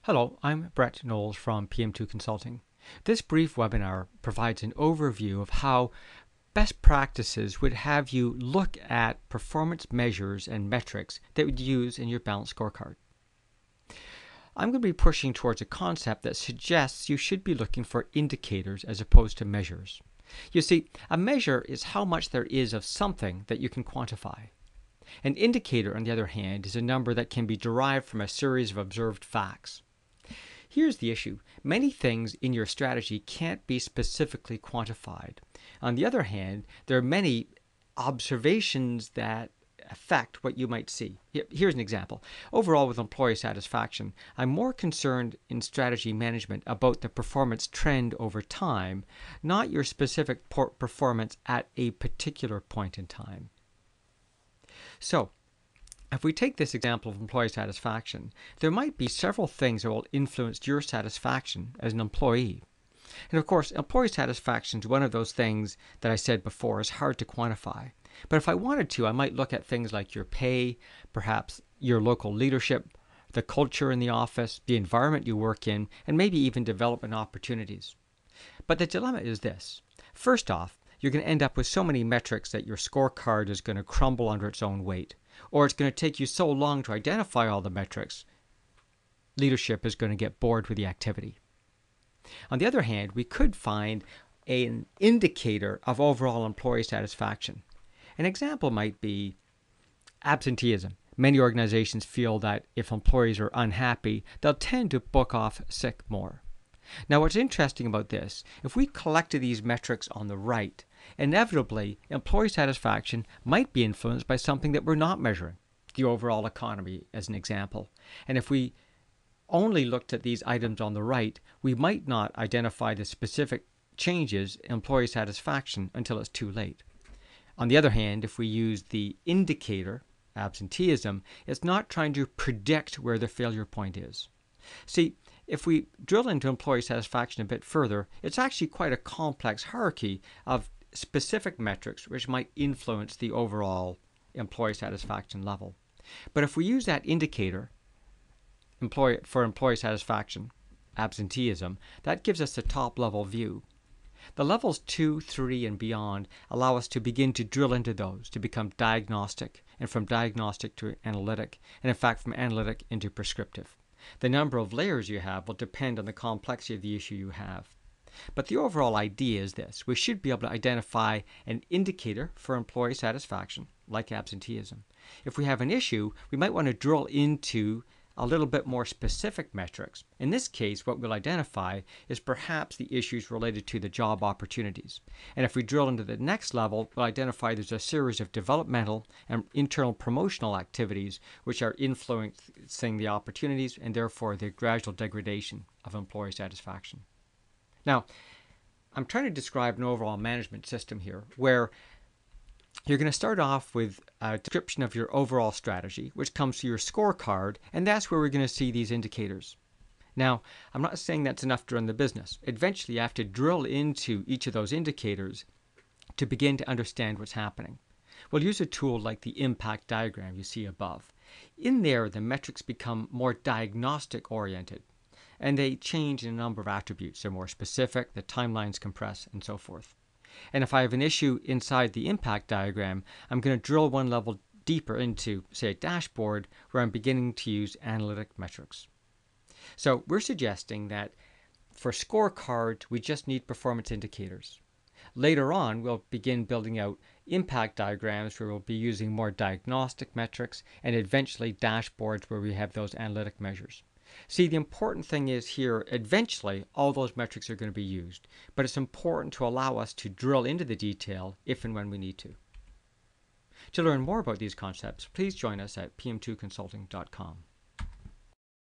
Hello, I'm Brett Knowles from PM2 Consulting. This brief webinar provides an overview of how best practices would have you look at performance measures and metrics that would use in your balanced scorecard. I'm going to be pushing towards a concept that suggests you should be looking for indicators as opposed to measures. You see, a measure is how much there is of something that you can quantify. An indicator, on the other hand, is a number that can be derived from a series of observed facts. Here's the issue. Many things in your strategy can't be specifically quantified. On the other hand, there are many observations that affect what you might see. Here's an example. Overall, with employee satisfaction, I'm more concerned in strategy management about the performance trend over time, not your specific performance at a particular point in time. So, if we take this example of employee satisfaction, there might be several things that will influence your satisfaction as an employee. And of course, employee satisfaction is one of those things that I said before is hard to quantify. But if I wanted to, I might look at things like your pay, perhaps your local leadership, the culture in the office, the environment you work in, and maybe even development opportunities. But the dilemma is this. First off, you're going to end up with so many metrics that your scorecard is going to crumble under its own weight. Or it's going to take you so long to identify all the metrics, leadership is going to get bored with the activity. On the other hand, we could find an indicator of overall employee satisfaction. An example might be absenteeism. Many organizations feel that if employees are unhappy, they'll tend to book off sick more. Now, what's interesting about this, if we collected these metrics on the right, inevitably, employee satisfaction might be influenced by something that we're not measuring, the overall economy as an example. And if we only looked at these items on the right, we might not identify the specific changes in employee satisfaction until it's too late. On the other hand, if we use the indicator, absenteeism, it's not trying to predict where the failure point is. See, if we drill into employee satisfaction a bit further, it's actually quite a complex hierarchy of specific metrics which might influence the overall employee satisfaction level. But if we use that indicator for employee satisfaction, absenteeism, that gives us the top level view. The levels 2, 3, and beyond allow us to begin to drill into those, to become diagnostic, and from diagnostic to analytic, and in fact from analytic into prescriptive. The number of layers you have will depend on the complexity of the issue you have. But the overall idea is this. We should be able to identify an indicator for employee satisfaction, like absenteeism. If we have an issue, we might want to drill into a little bit more specific metrics. In this case, what we'll identify is perhaps the issues related to the job opportunities. And if we drill into the next level, we'll identify there's a series of developmental and internal promotional activities which are influencing the opportunities and therefore the gradual degradation of employee satisfaction. Now, I'm trying to describe an overall management system here where you're going to start off with a description of your overall strategy, which comes to your scorecard, and that's where we're going to see these indicators. Now, I'm not saying that's enough to run the business. Eventually, you have to drill into each of those indicators to begin to understand what's happening. We'll use a tool like the impact diagram you see above. In there, the metrics become more diagnostic-oriented, and they change in a number of attributes. They're more specific, the timelines compress, and so forth. And if I have an issue inside the impact diagram, I'm going to drill one level deeper into, say, a dashboard where I'm beginning to use analytic metrics. So we're suggesting that for scorecards, we just need performance indicators. Later on, we'll begin building out impact diagrams where we'll be using more diagnostic metrics and eventually dashboards where we have those analytic measures. See, the important thing is here, eventually, all those metrics are going to be used, but it's important to allow us to drill into the detail if and when we need to. To learn more about these concepts, please join us at pm2consulting.com.